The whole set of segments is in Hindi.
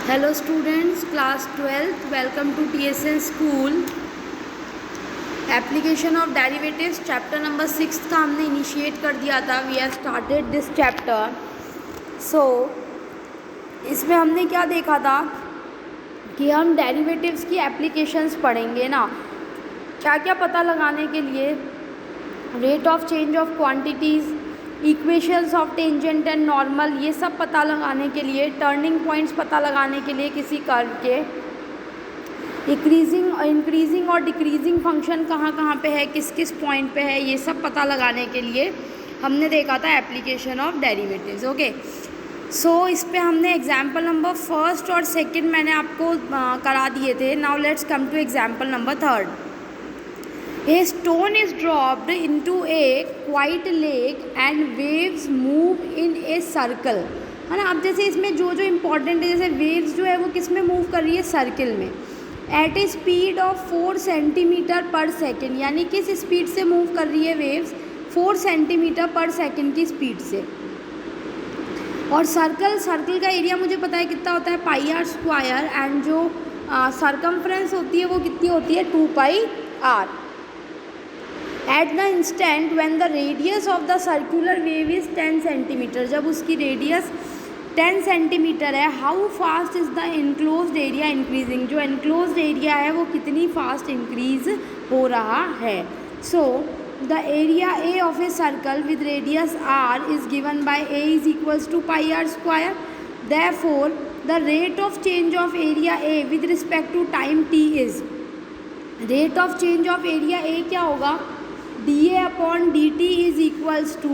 Hello students, class 12th, welcome to TSN school. Application of derivatives chapter number 6 का हमने इनिशिएट कर दिया था. We have started this chapter. So इसमें हमने क्या देखा था कि हम डेरिवेटिव्स की एप्लीकेशंस पढ़ेंगे ना. क्या क्या पता लगाने के लिए, rate of change of quantities, equations of tangent and normal, ये सब पता लगाने के लिए, टर्निंग पॉइंट्स पता लगाने के लिए किसी कर्व के, इंक्रीजिंग और डिक्रीजिंग फंक्शन कहाँ कहाँ पे है, किस किस पॉइंट पे है, ये सब पता लगाने के लिए हमने देखा था application of derivatives. Okay, so इस पे हमने एग्जाम्पल नंबर फर्स्ट और सेकंड मैंने आपको करा दिए थे. Now let's come to example number third. A stone is dropped into a quiet lake and waves move in a circle. है ना. अब जैसे इसमें जो जो इम्पोर्टेंट है, जैसे वेव्स जो है वो किस में मूव कर रही है, सर्किल में, at a speed of 4 centimetre per second. यानी किस स्पीड से मूव कर रही है वेव्स, 4 सेंटीमीटर पर सेकेंड की स्पीड से. और सर्कल का एरिया मुझे पता है कितना होता है, पाई आर स्क्वायर, एंड जो सरकमफ्रेंस होती है वो कितनी होती है, 2 pi r. At the instant when the radius of the circular wave is 10 centimetre. जब उसकी रेडियस 10 सेंटीमीटर है, how fast is the enclosed area increasing. जो इनक्लोज्ड एरिया है वो कितनी फास्ट इंक्रीज हो रहा है. So the area A of a circle with radius r is given by A is equals to pi r square. Therefore the rate of change of area A with respect to time t is, rate of change of area A क्या होगा, d A upon d t is equals to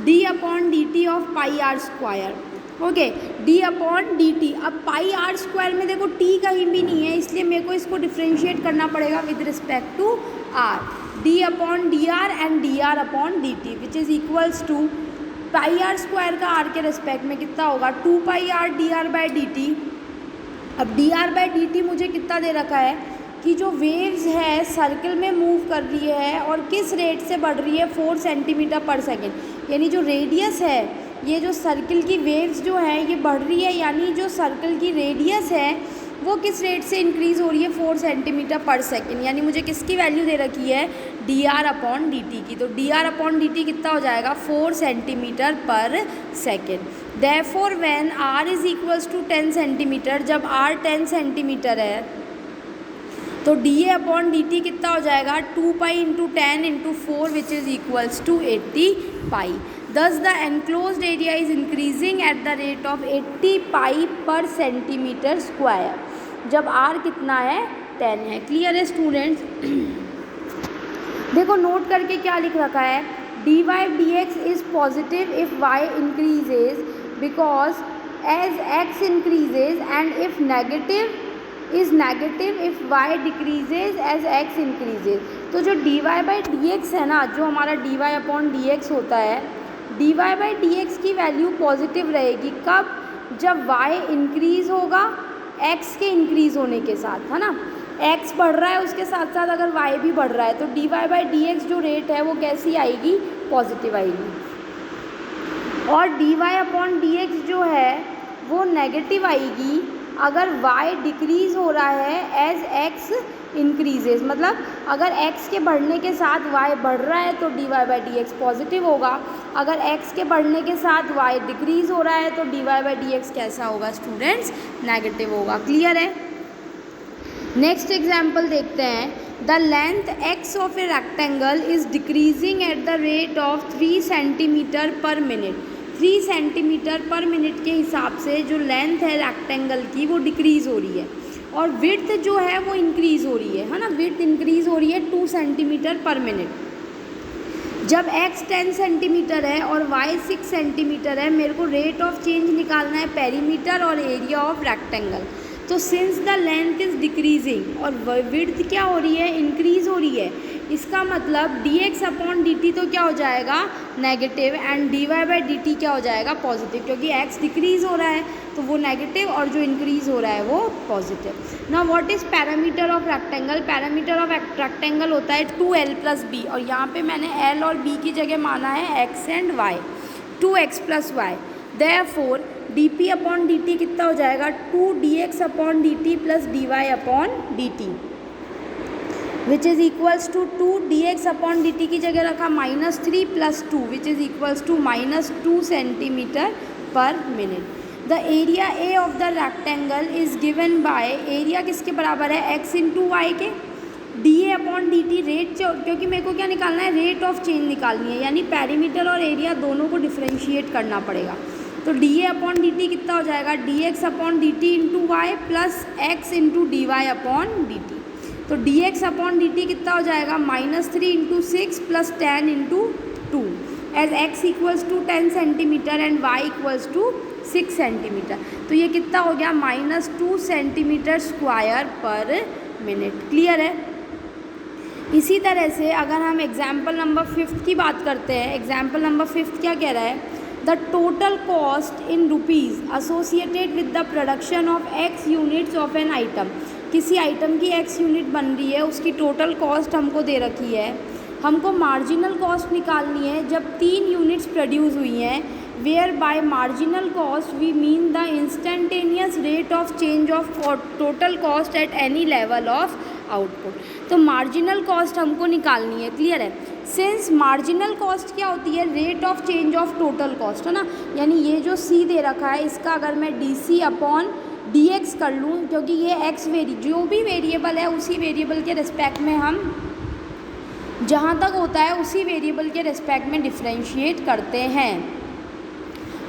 d upon d t of pi r square. Okay, d upon d t. अब पाई आर स्क्वायर में देखो टी कहीं भी नहीं है, इसलिए मेरे को इसको डिफ्रेंशिएट करना पड़ेगा with respect to r. D upon d r and d are upon d t which is equals to pi r square का आर के रिस्पेक्ट में कितना होगा, 2 pi r d r by d t. अब d r by d t मुझे कितना दे रखा है कि जो वेव्स है सर्कल में मूव कर रही है और किस रेट से बढ़ रही है, 4 सेंटीमीटर पर सेकेंड. यानी जो रेडियस है, ये जो सर्कल की वेव्स जो है ये बढ़ रही है, यानी जो सर्कल की रेडियस है वो किस रेट से इंक्रीज़ हो रही है, 4 सेंटीमीटर पर सेकेंड. यानी मुझे किसकी वैल्यू दे रखी है, d are upon d t की. तो d are upon d t कितना हो जाएगा, 4 centimetre per second. Therefore when r is equals to 10 centimetre, जब आर 10 सेंटीमीटर है तो d A upon d t कितना हो जाएगा, 2 pi into 10 into 4 which is equals to 80 pi. Thus the enclosed area is increasing at the rate of 80 pi पर सेंटीमीटर स्क्वायर. जब आर कितना है, 10 है. क्लियर है स्टूडेंट्स. देखो नोट करके क्या लिख रखा है, d y d x is positive if y increases because as x increases, and if negative is negative if y decreases as x increases. तो जो dy बाई डी एक्स है ना, जो हमारा dy अपॉन डी एक्स होता है, dy बाई डी एक्स की वैल्यू पॉजिटिव रहेगी. कब, जब y इंक्रीज़ होगा x के इंक्रीज़ होने के साथ, है ना. x बढ़ रहा है, उसके साथ साथ अगर y भी बढ़ रहा है तो dy बाई डी एक्स जो रेट है वो कैसी आएगी, पॉजिटिव आएगी. और dy अपॉन डी एक्स जो है वो नेगेटिव आएगी अगर y डिक्रीज़ हो रहा है एज x इंक्रीजेज. मतलब अगर x के बढ़ने के साथ y बढ़ रहा है तो d y by d x positive होगा. अगर x के बढ़ने के साथ y डिक्रीज़ हो रहा है तो d y by d x कैसा होगा स्टूडेंट्स, नेगेटिव होगा. क्लियर है. नेक्स्ट एग्जाम्पल देखते हैं. The length x of a rectangle is decreasing at the rate of 3 centimetre per minute. 3 centimetre per minute के हिसाब से जो लेंथ है रेक्टेंगल की वो डिक्रीज़ हो रही है, और विड्थ जो है वो इंक्रीज़ हो रही है ना. विड्थ इंक्रीज़ हो रही है 2 सेंटीमीटर पर मिनट. जब x 10 सेंटीमीटर है और y 6 सेंटीमीटर है, मेरे को रेट ऑफ चेंज निकालना है पेरीमीटर और एरिया ऑफ रेक्टेंगल. तो since the length is decreasing और विड्थ क्या हो रही है, इंक्रीज़ हो रही है, इसका मतलब d x upon d t तो क्या हो जाएगा, negative, and d y by d t क्या हो जाएगा, पॉजिटिव. क्योंकि x डिक्रीज़ हो रहा है तो वो नेगेटिव और जो इंक्रीज़ हो रहा है वो पॉजिटिव. ना what is parameter of rectangle. Parameter of rectangle होता है 2l प्लस बी, और यहाँ पे मैंने l और b की जगह माना है x and y, 2x plus y. Therefore, d p upon d t कितना हो जाएगा 2 dx upon d t plus d y upon d t, which is equals to 2 dx upon d t की जगह रखा -3 + 2 which is equals to -2 centimetre per minute. The area A of the rectangle is given by, area किसके बराबर है x इंटू वाई के, D A upon d T rate, क्योंकि मेरे को क्या निकालना है, रेट ऑफ चेंज निकालनी है, यानी पेरीमीटर और एरिया दोनों को डिफ्रेंशिएट करना पड़ेगा। तो d A upon d t कितना हो जाएगा d x upon d t into y plus x into d y upon d t. तो d x upon d t कितना हो जाएगा -3 into 6 plus 10 into 2 as x equals to 10 centimetre and y equals to 6 centimetre. तो ये कितना हो गया -2 सेंटीमीटर स्क्वायर पर मिनट। क्लियर है। इसी तरह से अगर हम एग्जाम्पल नंबर 5 की बात करते हैं, एग्जाम्पल नंबर 5 क्या कह रहा है, the total cost in rupees associated with the production of x units of an item. किसी आइटम की x यूनिट बन रही है, उसकी टोटल कॉस्ट हमको दे रखी है, हमको मार्जिनल कॉस्ट निकालनी है जब 3 यूनिट्स प्रोड्यूस हुई हैं, where by marginal cost we mean the instantaneous rate of change of total cost at any level of output. तो मार्जिनल कॉस्ट हमको निकालनी है। क्लियर है। सिंस मार्जिनल कॉस्ट क्या होती है, rate of change of total cost, है ना, यानी ये जो सी दे रखा है इसका अगर मैं d c upon d x कर लूँ, क्योंकि ये एक्स जो भी वेरिएबल है उसी वेरिएबल के रिस्पेक्ट में हम जहाँ तक होता है उसी वेरिएबल के रिस्पेक्ट में डिफ्रेंशिएट करते हैं।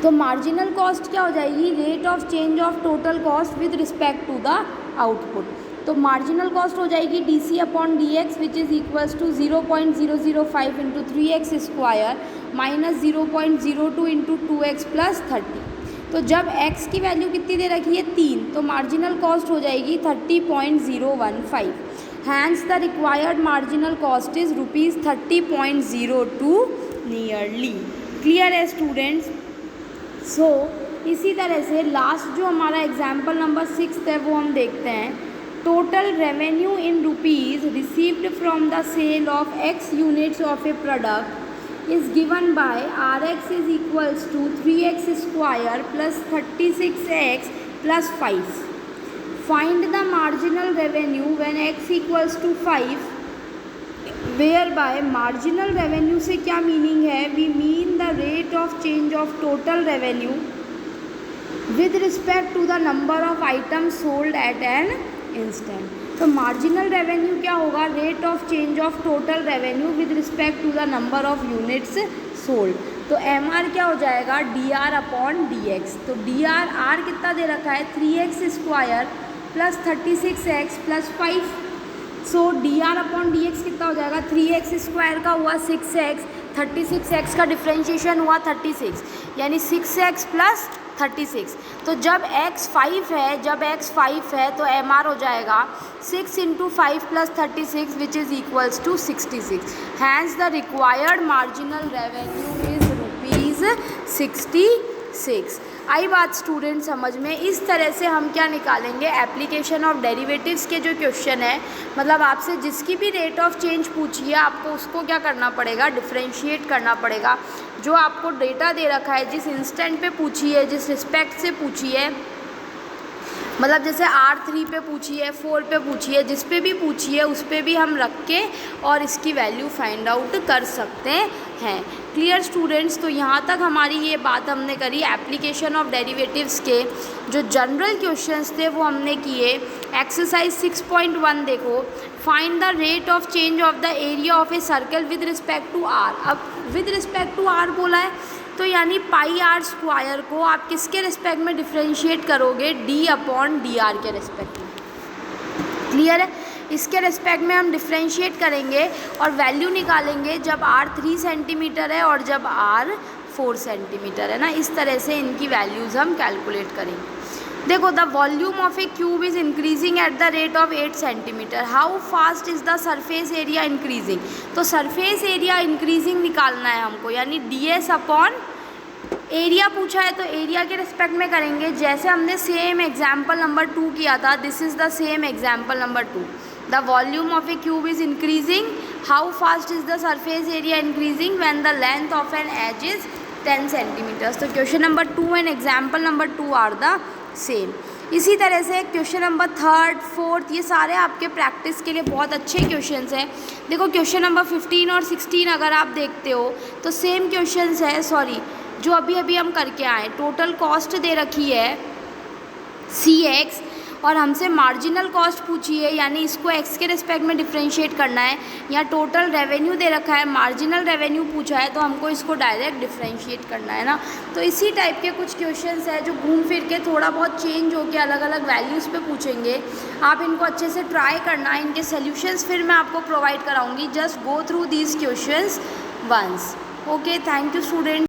तो मार्जिनल कॉस्ट क्या हो जाएगी, rate of change of total cost with respect to the output. तो मार्जिनल कॉस्ट हो जाएगी d c upon d x which is equals to 0.005 into 3x square minus 0.02 into 2x plus 30। तो जब x की वैल्यू कितनी दे रखी है 3, तो मार्जिनल कॉस्ट हो जाएगी 30.015। Hence the required marginal cost is ₹30.02 nearly. Clear है स्टूडेंट्स। सो इसी तरह से लास्ट जो हमारा एग्जाम्पल नंबर 6 है वो हम देखते हैं। Total revenue in rupees received from the sale of x units of a product is given by Rx is equals to 3x square plus 36x plus 5। Find the marginal revenue when x equals to 5, where by marginal revenue से क्या मीनिंग है, we mean the rate of change of total revenue with respect to the number of items sold at an instant. तो मार्जिनल रेवेन्यू क्या होगा, rate of change of total revenue with respect to the number of units sold. तो एम आर क्या हो जाएगा d are upon d x. तो डी आर कितना दे रखा है 3x square plus 36x plus 5। So d are upon d x कितना हो जाएगा, 3x स्क्वायर का हुआ 6x, 36x का डिफ्रेंशिएशन हुआ 36, यानी 6x प्लस 36। तो जब x 5 है तो एम आर हो जाएगा 6 into 5 plus 36 which is equals to 66। Hence the required marginal revenue is ₹66। आई बात स्टूडेंट समझ में। इस तरह से हम क्या निकालेंगे, एप्लीकेशन ऑफ डेरिवेटिव्स के जो क्वेश्चन है, मतलब आपसे जिसकी भी रेट ऑफ चेंज पूछी है आपको उसको क्या करना पड़ेगा, डिफ्रेंशिएट करना पड़ेगा। जो आपको डेटा दे रखा है, जिस इंस्टेंट पे पूछी है, जिस रिस्पेक्ट से पूछी है, मतलब जैसे R3 पे पूछी है, 4 पे पूछी है, जिस पे भी पूछी है उस पे भी हम रख के और इसकी वैल्यू फाइंड आउट कर सकते हैं। Clear students. तो यहाँ तक हमारी ये बात हमने करी एप्लीकेशन ऑफ डेरिवेटिव्स के जो जनरल क्वेश्चंस थे वो हमने किए। एक्सरसाइज 6.1 देखो, find the rate of change of the area of a circle with respect to R. अब विद रिस्पेक्ट टू आर बोला है तो यानी पाई आर स्क्वायर को आप किसके रिस्पेक्ट में डिफ्रेंशिएट करोगे, डी अपॉन डी आर के रिस्पेक्ट में। क्लियर है। इसके रिस्पेक्ट में हम डिफ्रेंशिएट करेंगे और वैल्यू निकालेंगे जब r 3 सेंटीमीटर है और जब r 4 सेंटीमीटर है ना। इस तरह से इनकी वैल्यूज़ हम कैलकुलेट करेंगे। देखो, the volume of A cube is increasing at the rate of 8 centimetre. How fast is the surface area increasing. तो सरफेस एरिया इंक्रीजिंग निकालना है हमको, यानी डी एस अपॉन एरिया पूछा है तो एरिया के रिस्पेक्ट में करेंगे, जैसे हमने सेम एग्जाम्पल नंबर 2 किया था। This is the same example number 2। The volume of a cube is increasing. How fast is the surface area increasing? When the length of an edge is 10 centimetres. तो question number 2 and example number 2 are the same. इसी तरह से क्वेश्चन नंबर 3, 4 ये सारे आपके प्रैक्टिस के लिए बहुत अच्छे क्वेश्चंस हैं। देखो क्वेश्चन नंबर 15 और 16 अगर आप देखते हो तो सेम क्वेश्चंस है, सॉरी जो अभी अभी हम करके आए। टोटल कॉस्ट दे रखी है CX और हमसे मार्जिनल कॉस्ट पूछी है, यानी इसको x के रिस्पेक्ट में डिफ्रेंशिएट करना है। यहाँ टोटल रेवेन्यू दे रखा है, मार्जिनल रेवेन्यू पूछा है, तो हमको इसको डायरेक्ट डिफ्रेंशिएट करना है ना। तो इसी टाइप के कुछ क्वेश्चंस है जो घूम फिर के थोड़ा बहुत चेंज होकर अलग अलग वैल्यूज़ पे पूछेंगे। आप इनको अच्छे से ट्राई करना, इनके सोल्यूशंस फिर मैं आपको प्रोवाइड कराऊँगी। Just go through these questions once. Okay, thank you student.